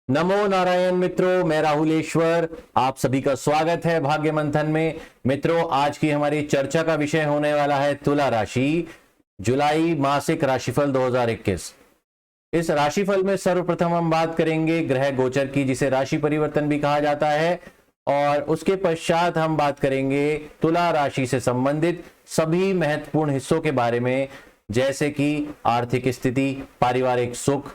नमो नारायण मित्रों, मैं राहुलेश्वर आप सभी का स्वागत है भाग्य मंथन में। मित्रों, आज की हमारी चर्चा का विषय होने वाला है तुला राशि, जुलाई मासिक राशिफल 2021। इस राशिफल में सर्वप्रथम हम बात करेंगे ग्रह गोचर की, जिसे राशि परिवर्तन भी कहा जाता है, और उसके पश्चात हम बात करेंगे तुला राशि से संबंधित सभी महत्वपूर्ण हिस्सों के बारे में, जैसे कि आर्थिक स्थिति, पारिवारिक सुख,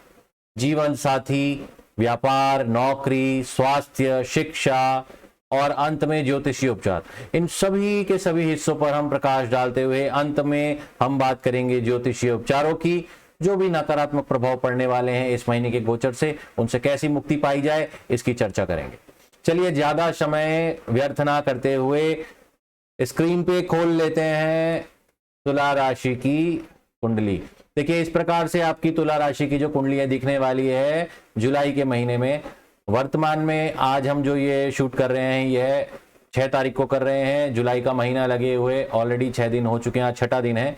जीवन साथी, व्यापार, नौकरी, स्वास्थ्य, शिक्षा और अंत में ज्योतिषीय उपचार। इन सभी के सभी हिस्सों पर हम प्रकाश डालते हुए अंत में हम बात करेंगे ज्योतिषीय उपचारों की। जो भी नकारात्मक प्रभाव पड़ने वाले हैं इस महीने के गोचर से, उनसे कैसी मुक्ति पाई जाए, इसकी चर्चा करेंगे। चलिए, ज्यादा समय व्यर्थ ना करते हुए स्क्रीन पे खोल लेते हैं तुला राशि की कुंडली। देखिए, इस प्रकार से आपकी तुला राशि की जो कुंडलियां दिखने वाली है जुलाई के महीने में। वर्तमान में आज हम जो ये शूट कर रहे हैं, यह 6 तारीख को कर रहे हैं। जुलाई का महीना लगे हुए ऑलरेडी 6 दिन हो चुके हैं, आज 6ठा दिन है।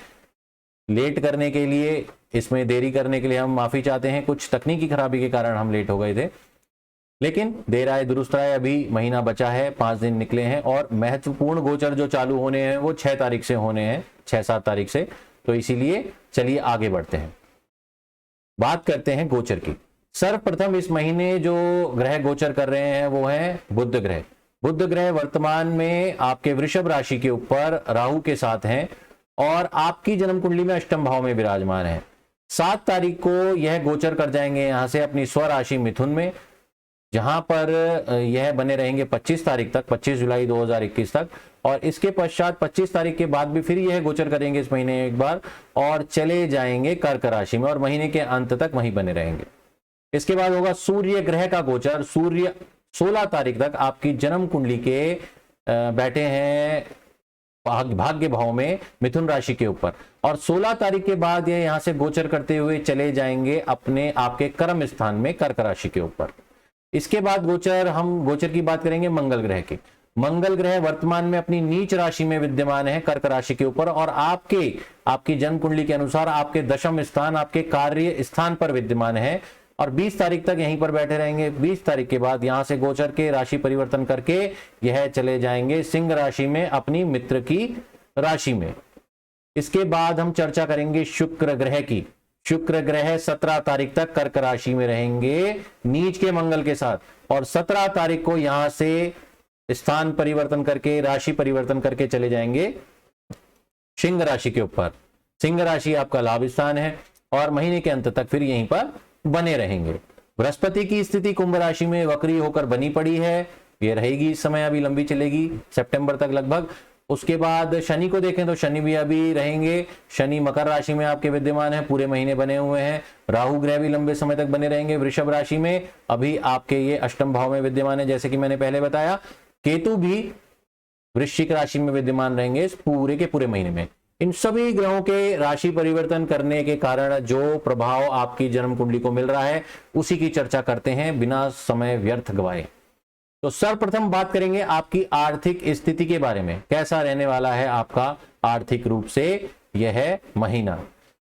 लेट करने के लिए, इसमें देरी करने के लिए हम माफी चाहते हैं। कुछ तकनीकी खराबी के कारण हम लेट हो गए थे, लेकिन देर आए दुरुस्त आए। अभी महीना बचा है, 5 दिन निकले हैं, और महत्वपूर्ण गोचर जो चालू होने हैं वो 6 तारीख से होने हैं, 6-7 तारीख से। तो इसीलिए चलिए आगे बढ़ते हैं, बात करते हैं गोचर की। सर्वप्रथम इस महीने जो ग्रह गोचर कर रहे हैं वो है बुध ग्रह। बुध ग्रह वर्तमान में आपके वृषभ राशि के ऊपर राहु के साथ हैं और आपकी जन्म कुंडली में अष्टम भाव में विराजमान है। 7 तारीख को यह गोचर कर जाएंगे यहां से अपनी स्वराशि मिथुन में, जहां पर यह बने रहेंगे 25 तारीख तक, 25 जुलाई 2021 तक। और इसके पश्चात 25 तारीख के बाद भी फिर यह गोचर करेंगे इस महीने एक बार, और चले जाएंगे कर्क राशि में, और महीने के अंत तक वहीं बने रहेंगे। इसके बाद होगा सूर्य ग्रह का गोचर। सूर्य 16 तारीख तक आपकी जन्म कुंडली के बैठे हैं भाग्य भाव में मिथुन राशि के ऊपर, और 16 तारीख के बाद ये यहां से गोचर करते हुए चले जाएंगे अपने आपके कर्म स्थान में कर्क राशि के ऊपर। इसके बाद गोचर की बात करेंगे मंगल ग्रह की। मंगल ग्रह वर्तमान में अपनी नीच राशि में विद्यमान है कर्क राशि के ऊपर, और आपकी जन्म कुंडली के अनुसार आपके दशम स्थान, आपके कार्य स्थान पर विद्यमान है, और 20 तारीख तक यहीं पर बैठे रहेंगे। 20 तारीख के बाद यहां से गोचर के राशि परिवर्तन करके यह चले जाएंगे सिंह राशि में, अपनी मित्र की राशि में। इसके बाद हम चर्चा करेंगे शुक्र ग्रह की। शुक्र ग्रह 17 तारीख तक कर्क राशि में रहेंगे नीच के मंगल के साथ, और 17 तारीख को यहां से स्थान परिवर्तन करके, राशि परिवर्तन करके चले जाएंगे सिंह राशि के ऊपर। सिंह राशि आपका लाभ स्थान है, और महीने के अंत तक फिर यहीं पर बने रहेंगे। बृहस्पति की स्थिति कुंभ राशि में वक्री होकर बनी पड़ी है, ये रहेगी इस समय, अभी लंबी चलेगी सितंबर तक लगभग। उसके बाद शनि को देखें तो शनि भी अभी रहेंगे। शनि मकर राशि में आपके विद्यमान है, पूरे महीने बने हुए हैं। राहु ग्रह भी लंबे समय तक बने रहेंगे वृषभ राशि में, अभी आपके ये अष्टम भाव में विद्यमान है, जैसे कि मैंने पहले बताया। केतु भी वृश्चिक राशि में विद्यमान रहेंगे इस पूरे के पूरे महीने में। इन सभी ग्रहों के राशि परिवर्तन करने के कारण जो प्रभाव आपकी जन्म कुंडली को मिल रहा है, उसी की चर्चा करते हैं बिना समय व्यर्थ गवाए। तो सर्वप्रथम बात करेंगे आपकी आर्थिक स्थिति के बारे में, कैसा रहने वाला है आपका आर्थिक रूप से यह महीना।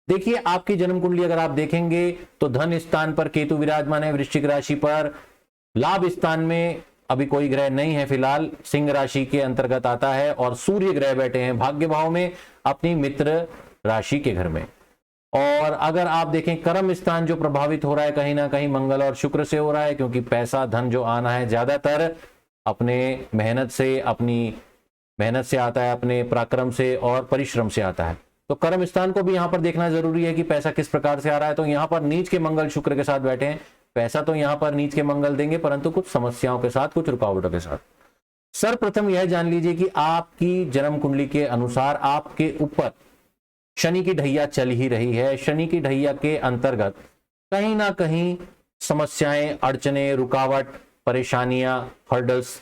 देखिए, आपकी जन्म कुंडली अगर आप देखेंगे तो धन स्थान पर केतु विराजमान है वृश्चिक राशि पर। लाभ स्थान में अभी कोई ग्रह नहीं है फिलहाल, सिंह राशि के अंतर्गत आता है, और सूर्य ग्रह बैठे हैं भाग्य भाव में अपनी मित्र राशि के घर में। और अगर आप देखें कर्म स्थान जो प्रभावित हो रहा है कहीं ना कहीं मंगल और शुक्र से हो रहा है, क्योंकि पैसा धन जो आना है ज्यादातर अपने मेहनत से आता है, अपने पराक्रम से और परिश्रम से आता है। तो कर्म स्थान को भी यहां पर देखना जरूरी है कि पैसा किस प्रकार से आ रहा है। तो यहां पर नीच के मंगल शुक्र के साथ बैठे हैं, पैसा तो यहां पर नीच के मंगल देंगे, परंतु कुछ समस्याओं के साथ, कुछ रुकावटों के साथ। सर्वप्रथम यह जान लीजिए कि आपकी जन्म कुंडली के अनुसार आपके ऊपर शनि की ढैया चल ही रही है। शनि की ढैया के अंतर्गत कहीं ना कहीं समस्याएं, अड़चने, रुकावट, परेशानियां, हर्डल्स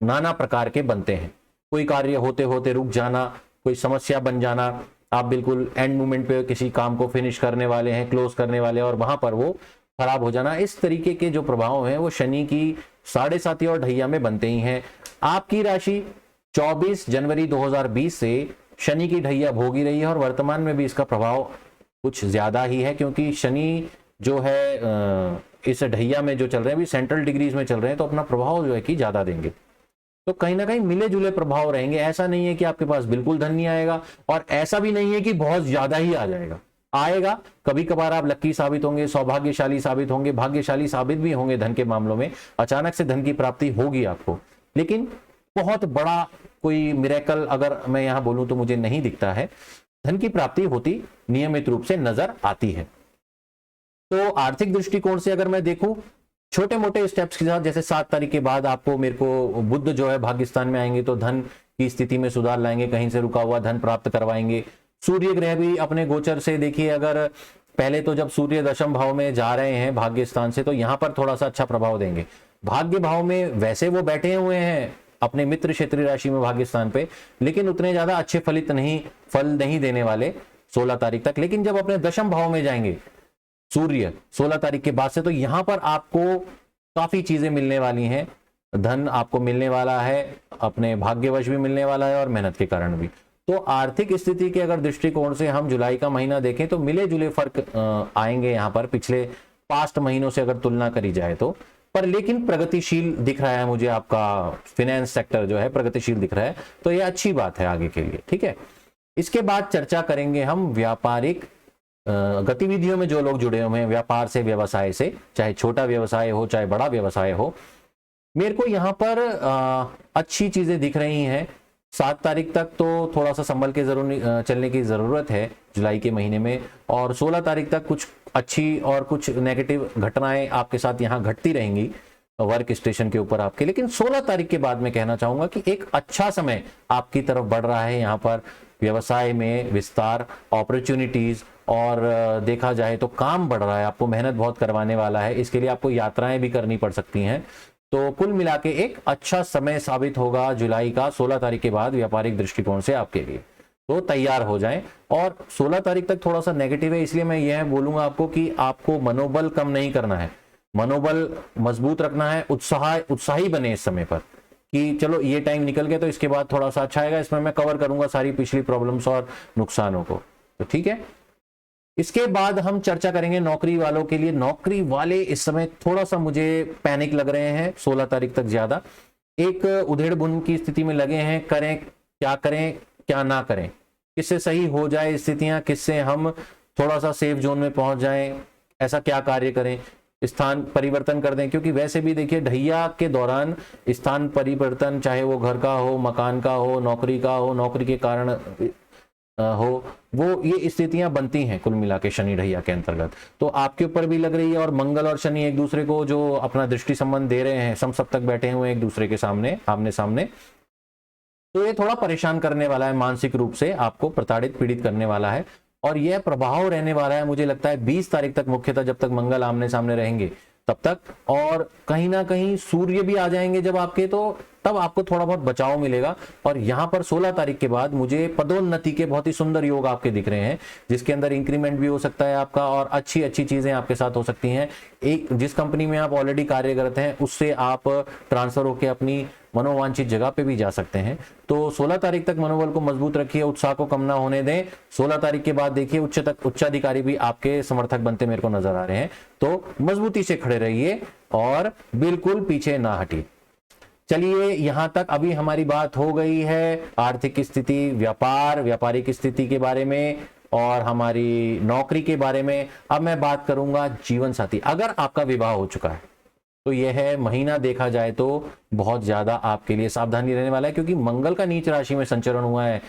नाना प्रकार के बनते हैं। कोई कार्य होते होते रुक जाना, कोई समस्या बन जाना, आप बिल्कुल एंड मोमेंट पे किसी काम को फिनिश करने वाले हैं, क्लोज करने वाले हैं, और वहां पर वो खराब हो जाना। इस तरीके के जो प्रभाव हैं वो शनि की 7.5 और ढैया में बनते ही हैं। आपकी राशि 24 जनवरी 2020 से शनि की ढैया भोगी रही है, और वर्तमान में भी इसका प्रभाव कुछ ज्यादा ही है, क्योंकि शनि जो है इस ढैया में जो चल रहे हैं, अभी सेंट्रल डिग्रीज में चल रहे हैं, तो अपना प्रभाव जो है कि ज्यादा देंगे। तो कहीं ना कहीं मिले जुले प्रभाव रहेंगे। ऐसा नहीं है कि आपके पास बिल्कुल धन नहीं आएगा, और ऐसा भी नहीं है कि बहुत ज्यादा ही आ जाएगा। आएगा, कभी कभार आप लक्की साबित होंगे, सौभाग्यशाली साबित होंगे, भाग्यशाली साबित भी होंगे धन के मामलों में। अचानक से धन की प्राप्ति होगी आपको, लेकिन बहुत बड़ा कोई मिरेकल अगर मैं यहां बोलूं तो मुझे नहीं दिखता है। धन की प्राप्ति होती नियमित रूप से नजर आती है। तो आर्थिक दृष्टिकोण से अगर मैं देखूं, छोटे मोटे स्टेप्स के साथ, जैसे 7 तारीख के बाद आपको मेरे को बुध जो है भाग्यस्थान में आएंगे तो धन की स्थिति में सुधार लाएंगे, कहीं से रुका हुआ धन प्राप्त करवाएंगे। सूर्य ग्रह भी अपने गोचर से देखिए, अगर पहले तो जब सूर्य दशम भाव में जा रहे हैं भाग्य स्थान से, तो यहां पर थोड़ा सा अच्छा प्रभाव देंगे। भाग्य भाव में वैसे वो बैठे हुए हैं अपने मित्र क्षेत्रीय राशि में भाग्य स्थान पे, लेकिन उतने ज्यादा अच्छे फल नहीं देने वाले 16 तारीख तक। लेकिन जब अपने दशम भाव में जाएंगे सूर्य 16 तारीख के बाद से, तो यहां पर आपको काफी चीजें मिलने वाली हैं। धन आपको मिलने वाला है, अपने भाग्यवश भी मिलने वाला है और मेहनत के कारण भी। तो आर्थिक स्थिति के अगर दृष्टिकोण से हम जुलाई का महीना देखें तो मिले जुले फर्क आएंगे यहां पर पिछले पास्ट महीनों से अगर तुलना करी जाए तो। पर लेकिन प्रगतिशील दिख रहा है मुझे, आपका फाइनेंस सेक्टर जो है प्रगतिशील दिख रहा है, तो यह अच्छी बात है आगे के लिए। ठीक है, इसके बाद चर्चा करेंगे हम व्यापारिक गतिविधियों में जो लोग जुड़े हुए हैं, व्यापार से, व्यवसाय से, चाहे छोटा व्यवसाय हो चाहे बड़ा व्यवसाय हो। मेरे को यहाँ पर अच्छी चीजें दिख रही हैं। 7 तारीख तक तो थोड़ा सा संभल के जरूर चलने की जरूरत है जुलाई के महीने में, और 16 तारीख तक कुछ अच्छी और कुछ नेगेटिव घटनाएं आपके साथ यहाँ घटती रहेंगी वर्क स्टेशन के ऊपर आपके। लेकिन 16 तारीख के बाद मैं कहना चाहूंगा कि एक अच्छा समय आपकी तरफ बढ़ रहा है यहाँ पर। व्यवसाय में विस्तार, अपॉर्चुनिटीज, और देखा जाए तो काम बढ़ रहा है, आपको मेहनत बहुत करवाने वाला है, इसके लिए आपको यात्राएं भी करनी पड़ सकती हैं। तो कुल मिला के एक अच्छा समय साबित होगा जुलाई का 16 तारीख के बाद व्यापारिक दृष्टिकोण से आपके लिए। तो तैयार हो जाएं। और 16 तारीख तक थोड़ा सा नेगेटिव है, इसलिए मैं यह बोलूंगा आपको कि आपको मनोबल कम नहीं करना है, मनोबल मजबूत रखना है, उत्साही बने इस समय पर कि चलो ये टाइम निकल गया तो इसके बाद थोड़ा सा अच्छा आएगा, इसमें मैं कवर करूंगा सारी पिछली प्रॉब्लम्स और नुकसानों को। तो ठीक है, इसके बाद हम चर्चा करेंगे नौकरी वालों के लिए। नौकरी वाले इस समय थोड़ा सा मुझे पैनिक लग रहे हैं 16 तारीख तक, ज्यादा एक उधेड़ बुन की स्थिति में लगे हैं। करें क्या ना करें, किससे सही हो जाए स्थितियां, किससे हम थोड़ा सा सेफ जोन में पहुंच जाएं, ऐसा क्या कार्य करें, स्थान परिवर्तन कर दें। क्योंकि वैसे भी देखिए ढैया के दौरान स्थान परिवर्तन, चाहे वो घर का हो, मकान का हो, नौकरी का हो, नौकरी के कारण हो, वो ये स्थितियां बनती हैं कुल मिला के शनि ढैया के अंतर्गत। तो आपके ऊपर भी लग रही है, और मंगल और शनि एक दूसरे को जो अपना दृष्टि संबंध दे रहे हैं, समसप्तक बैठे हुए एक दूसरे के सामने आमने सामने, तो ये थोड़ा परेशान करने वाला है, मानसिक रूप से आपको प्रताड़ित पीड़ित करने वाला है। और यह प्रभाव रहने वाला है मुझे लगता है 20 तारीख तक, मुख्यतः जब तक मंगल आमने सामने रहेंगे तब तक। और कहीं ना कहीं सूर्य भी आ जाएंगे जब आपके, तो तब आपको थोड़ा बहुत बचाव मिलेगा। और यहां पर 16 तारीख के बाद मुझे पदोन्नति के बहुत ही सुंदर योग आपके दिख रहे हैं, जिसके अंदर इंक्रीमेंट भी हो सकता है आपका, और अच्छी अच्छी चीजें आपके साथ हो सकती हैं। एक जिस कंपनी में आप ऑलरेडी कार्यरत हैं उससे आप ट्रांसफर होकर अपनी मनोवांछित जगह पे भी जा सकते हैं। तो 16 तारीख तक मनोबल को मजबूत रखिए, उत्साह को कम ना होने दें। 16 तारीख के बाद देखिए उच्चाधिकारी भी आपके समर्थक बनते मेरे को नजर आ रहे हैं। तो मजबूती से खड़े रहिए और बिल्कुल पीछे ना हटिए। चलिए, यहां तक अभी हमारी बात हो गई है आर्थिक स्थिति, व्यापारिक स्थिति के बारे में और हमारी नौकरी के बारे में। अब मैं बात करूंगा जीवन साथी। अगर आपका विवाह हो चुका है तो यह महीना देखा जाए तो बहुत ज्यादा आपके लिए सावधानी रहने वाला है, क्योंकि मंगल का नीच राशि में संचरण हुआ है,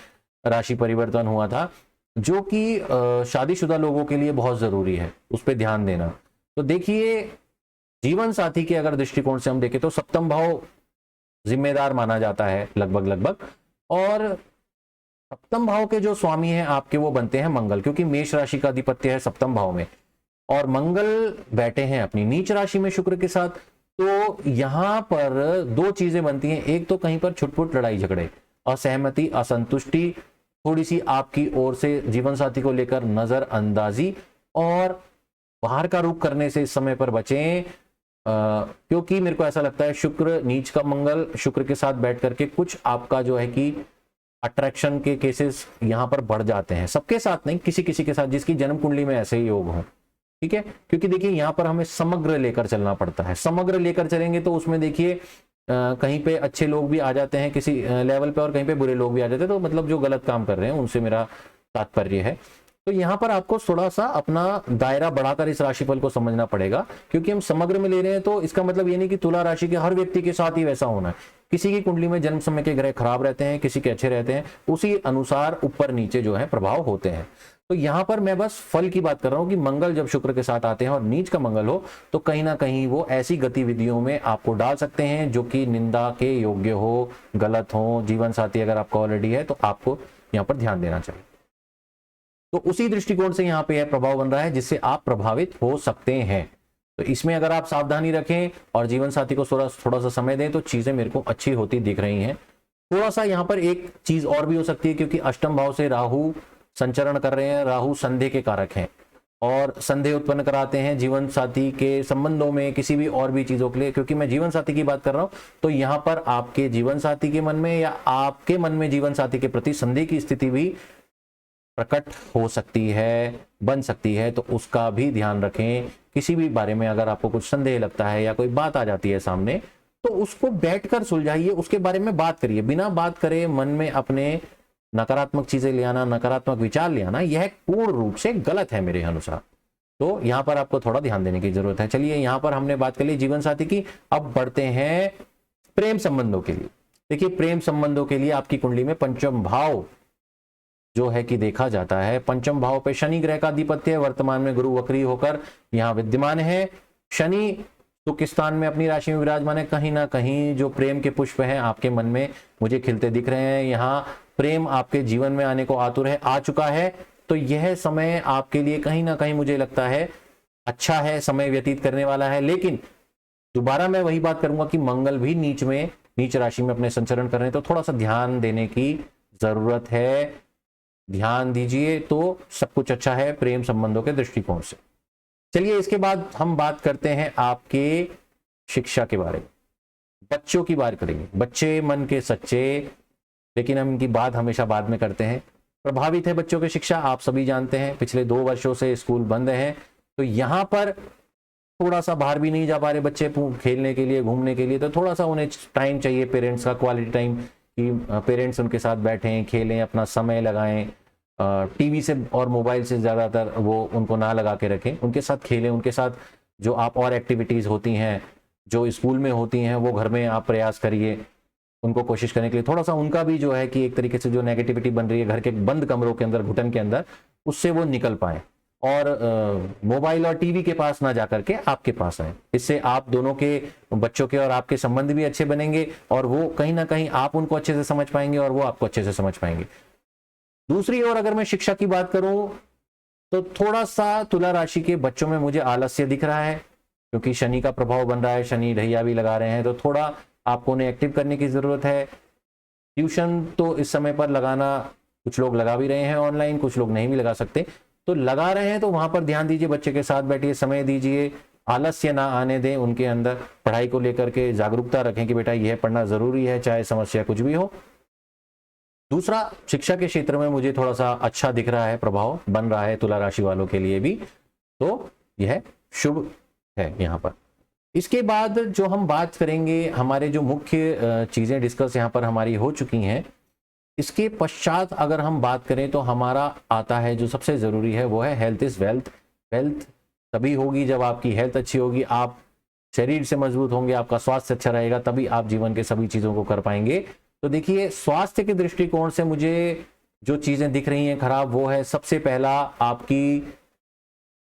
राशि परिवर्तन हुआ था, जो कि शादीशुदा लोगों के लिए बहुत जरूरी है, उस पर ध्यान देना। तो देखिए, जीवन साथी के अगर दृष्टिकोण से हम देखें तो सप्तम भाव जिम्मेदार माना जाता है लगभग, और सप्तम भाव के जो स्वामी हैं आपके वो बनते हैं मंगल, क्योंकि मेष राशि का अधिपत्य है सप्तम भाव में, और मंगल बैठे हैं अपनी नीच राशि में शुक्र के साथ। तो यहां पर दो चीजें बनती हैं, एक तो कहीं पर छुटपुट लड़ाई झगड़े, असहमति, असंतुष्टि, थोड़ी सी आपकी ओर से जीवन साथी को लेकर नजरअंदाजी, और बाहर का रुख करने से इस समय पर बचें। क्योंकि मेरे को ऐसा लगता है शुक्र नीच का मंगल शुक्र के साथ बैठ करके कुछ आपका जो है कि अट्रैक्शन के केसेस यहां पर बढ़ जाते हैं। सबके साथ नहीं, किसी किसी के साथ जिसकी जन्म कुंडली में ऐसे ही योग हो, ठीक है, क्योंकि देखिए यहां पर हमें समग्र लेकर चलना पड़ता है। समग्र लेकर चलेंगे तो उसमें देखिए कहीं पे अच्छे लोग भी आ जाते हैं किसी लेवल पे और कहीं पे बुरे लोग भी आ जाते हैं, तो मतलब जो गलत काम कर रहे हैं उनसे मेरा तात्पर्य है। तो यहाँ पर आपको थोड़ा सा अपना दायरा बढ़ाकर इस राशिफल को समझना पड़ेगा, क्योंकि हम समग्र में ले रहे हैं तो इसका मतलब ये नहीं कि तुला राशि के हर व्यक्ति के साथ ही वैसा होना है। किसी की कुंडली में जन्म समय के ग्रह खराब रहते हैं, किसी के अच्छे रहते हैं, उसी अनुसार ऊपर नीचे जो है प्रभाव होते हैं। तो यहां पर मैं बस फल की बात कर रहा हूं कि मंगल जब शुक्र के साथ आते हैं और नीच का मंगल हो तो कहीं ना कहीं वो ऐसी गतिविधियों में आपको डाल सकते हैं जो कि निंदा के योग्य हो, गलत हो। जीवन साथी अगर आपका ऑलरेडी है तो आपको यहां पर ध्यान देना चाहिए। तो उसी दृष्टिकोण से यहां पे यह प्रभाव बन रहा है जिससे आप प्रभावित हो सकते हैं। तो इसमें अगर आप सावधानी रखें और जीवन साथी को थोड़ा सा समय दें तो चीजें मेरे को अच्छी होती दिख रही हैं। थोड़ा सा यहां पर एक चीज और भी हो सकती है, क्योंकि अष्टम भाव से राहु संचरण कर रहे हैं। राहु संदेह के कारक हैं और संदेह उत्पन्न कराते हैं जीवन साथी के संबंधों में, किसी भी और भी चीजों के लिए। क्योंकि मैं जीवन साथी की बात कर रहा हूं तो यहां पर आपके जीवन साथी के मन में या आपके मन में जीवन साथी के प्रति संदेह की स्थिति भी प्रकट हो सकती है, बन सकती है। तो उसका भी ध्यान रखें। किसी भी बारे में अगर आपको कुछ संदेह लगता है या कोई बात आ जाती है सामने, तो उसको बैठकर सुलझाइए, उसके बारे में बात करिए। बिना बात करे मन में अपने नकारात्मक चीजें ले आना, नकारात्मक विचार ले आना, यह पूर्ण रूप से गलत है मेरे अनुसार। तो यहां पर आपको थोड़ा ध्यान देने की जरूरत है। चलिए, यहां पर हमने बात कर ली जीवन साथी की। अब बढ़ते हैं प्रेम संबंधों के लिए। देखिए, प्रेम संबंधों के लिए आपकी कुंडली में पंचम भाव जो है कि देखा जाता है। पंचम भाव पे शनि ग्रह का अधिपत्य है। वर्तमान में गुरु वक्री होकर यहां विद्यमान है। शनि सुख स्थान में अपनी राशि में विराजमान है। कहीं ना कहीं जो प्रेम के पुष्प हैं आपके मन में मुझे खिलते दिख रहे हैं। यहाँ प्रेम आपके जीवन में आने को आतुर है, आ चुका है। तो यह समय आपके लिए कहीं ना कहीं मुझे लगता है अच्छा है, समय व्यतीत करने वाला है। लेकिन दोबारा मैं वही बात करूंगा कि मंगल भी नीच राशि में अपने संचरण कर रहे हैं, तो थोड़ा सा ध्यान देने की जरूरत है। ध्यान दीजिए तो सब कुछ अच्छा है प्रेम संबंधों के दृष्टिकोण से। चलिए, इसके बाद हम बात करते हैं आपके शिक्षा के बारे में। बच्चों की बात करेंगे। बच्चे मन के सच्चे, लेकिन हम इनकी बात हमेशा बाद में करते हैं। प्रभावित है बच्चों की शिक्षा, आप सभी जानते हैं। पिछले 2 वर्षों से स्कूल बंद हैं, तो यहां पर थोड़ा सा बाहर भी नहीं जा पा रहे बच्चे खेलने के लिए, घूमने के लिए। तो थोड़ा सा उन्हें टाइम चाहिए, पेरेंट्स का क्वालिटी टाइम, कि पेरेंट्स उनके साथ बैठें, खेलें, अपना समय लगाएं। टीवी से और मोबाइल से ज़्यादातर वो उनको ना लगा के रखें, उनके साथ खेलें। उनके साथ जो आप और एक्टिविटीज़ होती हैं जो स्कूल में होती हैं वो घर में आप प्रयास करिए उनको कोशिश करने के लिए। थोड़ा सा उनका भी जो है कि एक तरीके से जो नेगेटिविटी बन रही है घर के बंद कमरों के अंदर, घुटन के अंदर, उससे वो निकल पाए और मोबाइल और टीवी के पास ना जाकर के आपके पास आए। इससे आप दोनों के, बच्चों के और आपके संबंध भी अच्छे बनेंगे और वो कहीं ना कहीं आप उनको अच्छे से समझ पाएंगे और वो आपको अच्छे से समझ पाएंगे। दूसरी ओर अगर मैं शिक्षा की बात करूं तो थोड़ा सा तुला राशि के बच्चों में मुझे आलस्य दिख रहा है, क्योंकि शनि का प्रभाव बन रहा है, शनि ढैया भी लगा रहे हैं। तो थोड़ा आपको उन्हें एक्टिव करने की जरूरत है। ट्यूशन तो इस समय पर लगाना, कुछ लोग लगा भी रहे हैं ऑनलाइन, कुछ लोग नहीं भी लगा सकते, तो लगा रहे हैं तो वहां पर ध्यान दीजिए, बच्चे के साथ बैठिए, समय दीजिए, आलस्य ना आने दें उनके अंदर। पढ़ाई को लेकर के जागरूकता रखें कि बेटा यह पढ़ना जरूरी है, चाहे समस्या कुछ भी हो। दूसरा, शिक्षा के क्षेत्र में मुझे थोड़ा सा अच्छा दिख रहा है, प्रभाव बन रहा है तुला राशि वालों के लिए भी, तो यह शुभ है यहाँ पर। इसके बाद जो हम बात करेंगे, हमारे जो मुख्य चीजें डिस्कस यहाँ पर हमारी हो चुकी हैं, इसके पश्चात अगर हम बात करें तो हमारा आता है जो सबसे जरूरी है, वो है हेल्थ इज वेल्थ। वेल्थ तभी होगी जब आपकी हेल्थ अच्छी होगी, आप शरीर से मजबूत होंगे, आपका स्वास्थ्य अच्छा रहेगा, तभी आप जीवन के सभी चीजों को कर पाएंगे। तो देखिए, स्वास्थ्य के दृष्टिकोण से मुझे जो चीजें दिख रही हैं खराब, वो है सबसे पहला आपकी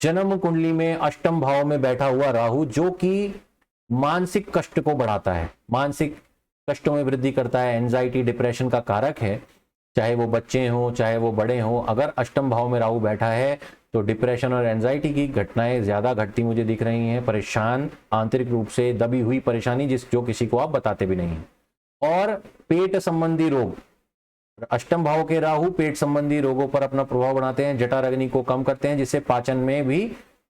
जन्म कुंडली में अष्टम भाव में बैठा हुआ राहु, जो कि मानसिक कष्ट को बढ़ाता है, मानसिक कष्टों में वृद्धि करता है, एंजाइटी डिप्रेशन का कारक है। चाहे वो बच्चे हों चाहे वो बड़े हों, अगर अष्टम भाव में राहु बैठा है तो डिप्रेशन और एंजाइटी की घटनाएं ज्यादा घटती मुझे दिख रही हैं। परेशान, आंतरिक रूप से दबी हुई परेशानी जो किसी को आप बताते भी नहीं। और पेट संबंधी रोग, अष्टम भाव के राहु पेट संबंधी रोगों पर अपना प्रभाव बनाते हैं, जठराग्नि को कम करते हैं, जिससे पाचन में भी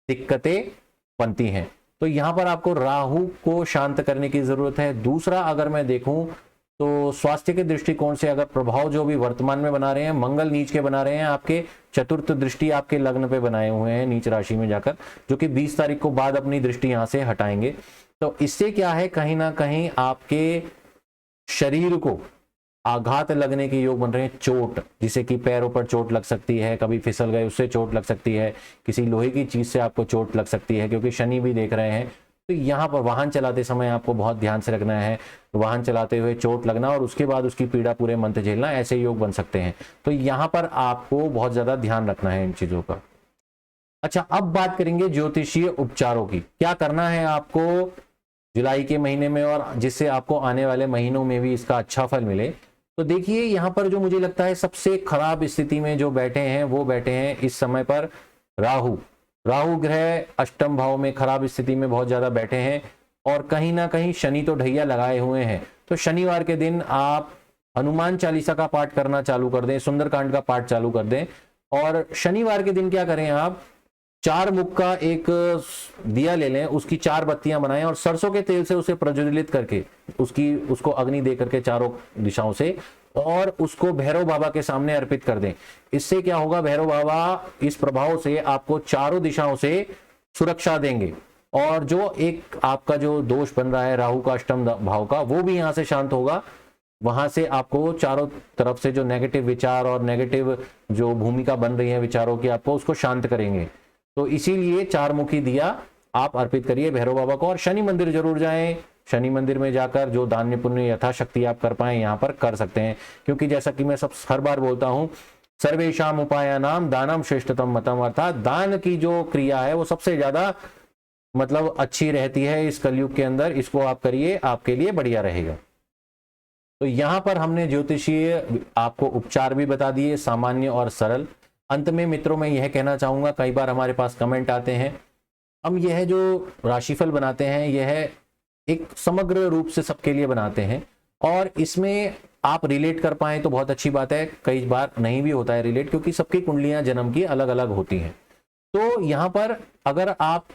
दिक्कतें बनती हैं। तो यहां पर आपको राहु को शांत करने की जरूरत है। दूसरा, अगर मैं देखूं तो स्वास्थ्य के दृष्टिकोण से अगर प्रभाव जो भी वर्तमान में बना रहे हैं, मंगल नीच के बना रहे हैं, आपके चतुर्थ दृष्टि आपके लग्न पे बनाए हुए हैं नीच राशि में जाकर, जो कि 20 तारीख को बाद अपनी दृष्टि यहां से हटाएंगे। तो इससे क्या है, कहीं ना कहीं आपके शरीर को आघात लगने के योग बन रहे हैं, चोट, जिसे कि पैरों पर चोट लग सकती है, कभी फिसल गए उससे चोट लग सकती है, किसी लोहे की चीज से आपको चोट लग सकती है, क्योंकि शनि भी देख रहे हैं। तो यहाँ पर वाहन चलाते समय आपको बहुत ध्यान से रखना है, वाहन चलाते हुए चोट लगना और उसके बाद उसकी पीड़ा पूरे मंथ झेलना, ऐसे योग बन सकते हैं। तो यहाँ पर आपको बहुत ज्यादा ध्यान रखना है इन चीजों का। अच्छा, अब बात करेंगे ज्योतिषीय उपचारों की। क्या करना है आपको जुलाई के महीने में और जिससे आपको आने वाले महीनों में भी इसका अच्छा फल मिले। तो देखिए, यहाँ पर जो मुझे लगता है सबसे खराब स्थिति में जो बैठे हैं वो बैठे हैं इस समय पर राहु। राहु ग्रह अष्टम भाव में खराब स्थिति में बहुत ज्यादा बैठे हैं और कहीं ना कहीं शनि तो ढैया लगाए हुए हैं। तो शनिवार के दिन आप हनुमान चालीसा का पाठ करना चालू कर दें, सुंदरकांड का पाठ चालू कर दें। और शनिवार के दिन क्या करें, आप 4 मुख का एक दिया ले लें, उसकी 4 बत्तियां बनाएं और सरसों के तेल से उसे प्रज्वलित करके उसको अग्नि दे करके चारों दिशाओं से, और उसको भैरव बाबा के सामने अर्पित कर दें। इससे क्या होगा, भैरव बाबा इस प्रभाव से आपको चारों दिशाओं से सुरक्षा देंगे और जो एक आपका जो दोष बन रहा है राहु का अष्टम भाव का, वो भी यहां से शांत होगा। वहां से आपको चारों तरफ से जो नेगेटिव विचार और नेगेटिव जो भूमिका बन रही है विचारों की, आपको उसको शांत करेंगे। तो इसीलिए 4 मुखी दिया आप अर्पित करिए भैरव बाबा को। और शनि मंदिर जरूर जाएं, शनि मंदिर में जाकर जो दान पुण्य यथाशक्ति आप कर पाए यहाँ पर कर सकते हैं, क्योंकि जैसा कि मैं सब हर बार बोलता हूं, सर्वेशाम उपायानाम दानम श्रेष्ठतम मतम, अर्थात दान की जो क्रिया है वो सबसे ज्यादा मतलब अच्छी रहती है इस कलयुग के अंदर। इसको आप करिए, आपके लिए बढ़िया रहेगा। तो यहां पर हमने ज्योतिषीय आपको उपचार भी बता दिए, सामान्य और सरल। अंत में मित्रों मैं यह कहना चाहूंगा, कई बार हमारे पास कमेंट आते हैं, हम यह जो राशिफल बनाते हैं यह एक समग्र रूप से सबके लिए बनाते हैं और इसमें आप रिलेट कर पाए तो बहुत अच्छी बात है। कई बार नहीं भी होता है रिलेट, क्योंकि सबकी कुंडलियां जन्म की अलग अलग होती हैं। तो यहाँ पर अगर आप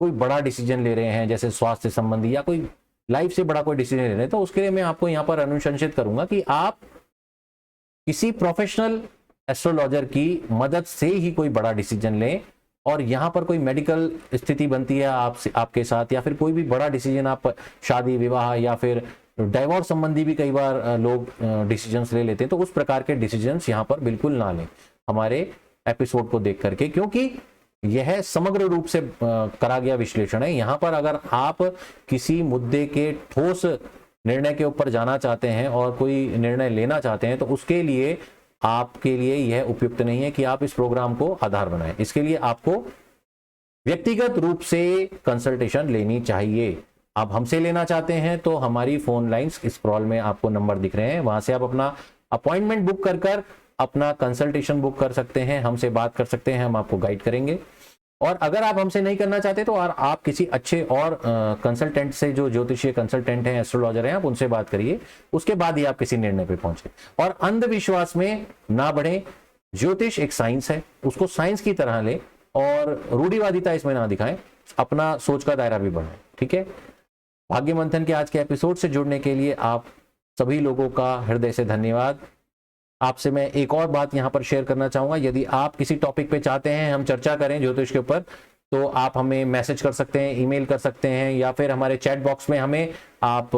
कोई बड़ा डिसीजन ले रहे हैं, जैसे स्वास्थ्य संबंधी या कोई लाइफ से बड़ा कोई डिसीजन ले रहे हैं, तो उसके लिए मैं आपको यहाँ पर अनुशंसित करूंगा कि आप किसी प्रोफेशनल एस्ट्रोलॉजर की मदद से ही कोई बड़ा डिसीजन लें। और यहाँ पर कोई मेडिकल स्थिति बनती है आपके साथ, या फिर कोई भी बड़ा डिसीजन, आप शादी विवाह या फिर डाइवोर्स संबंधी भी कई बार लोग डिसीजंस ले लेते हैं, तो उस प्रकार के डिसीजंस यहाँ पर बिल्कुल ना लें हमारे एपिसोड को देख करके, क्योंकि यह समग्र रूप से करा गया विश्लेषण है। यहाँ पर अगर आप किसी मुद्दे के ठोस निर्णय के ऊपर जाना चाहते हैं और कोई निर्णय लेना चाहते हैं, तो उसके लिए आपके लिए यह उपयुक्त नहीं है कि आप इस प्रोग्राम को आधार बनाएं। इसके लिए आपको व्यक्तिगत रूप से कंसल्टेशन लेनी चाहिए। आप हमसे लेना चाहते हैं तो हमारी फोन लाइंस स्क्रॉल में आपको नंबर दिख रहे हैं, वहां से आप अपना अपॉइंटमेंट बुक कर अपना कंसल्टेशन बुक कर सकते हैं, हमसे बात कर सकते हैं, हम आपको गाइड करेंगे। और अगर आप हमसे नहीं करना चाहते तो आप किसी अच्छे और कंसल्टेंट से, जो ज्योतिषीय कंसल्टेंट हैं, एस्ट्रोलॉजर हैं, आप उनसे बात करिए, उसके बाद ही आप किसी निर्णय पे पहुंचे। और अंधविश्वास में ना बढ़े। ज्योतिष एक साइंस है, उसको साइंस की तरह ले और रूढ़िवादिता इसमें ना दिखाएं, अपना सोच का दायरा भी बढ़ाएं। ठीक है। भाग्य मंथन के आज के एपिसोड से जुड़ने के लिए आप सभी लोगों का हृदय से धन्यवाद। आपसे मैं एक और बात यहां पर शेयर करना चाहूंगा, यदि आप किसी टॉपिक पे चाहते हैं हम चर्चा करें ज्योतिष के ऊपर, तो आप हमें मैसेज कर सकते हैं, ईमेल कर सकते हैं, या फिर हमारे चैट बॉक्स में हमें आप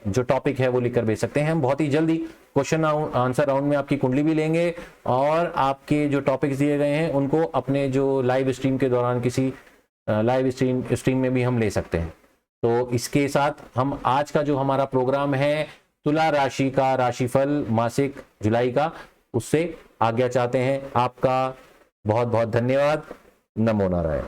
जो टॉपिक है वो लिखकर भेज सकते हैं। हम बहुत ही जल्दी क्वेश्चन आंसर राउंड में आपकी कुंडली भी लेंगे और आपके जो टॉपिक्स दिए गए हैं उनको अपने जो लाइव स्ट्रीम के दौरान किसी लाइव स्ट्रीम में भी हम ले सकते हैं। तो इसके साथ हम आज का जो हमारा प्रोग्राम है तुला राशि का राशिफल मासिक जुलाई का, उससे आज्ञा चाहते हैं। आपका बहुत बहुत धन्यवाद। नमो नारायण।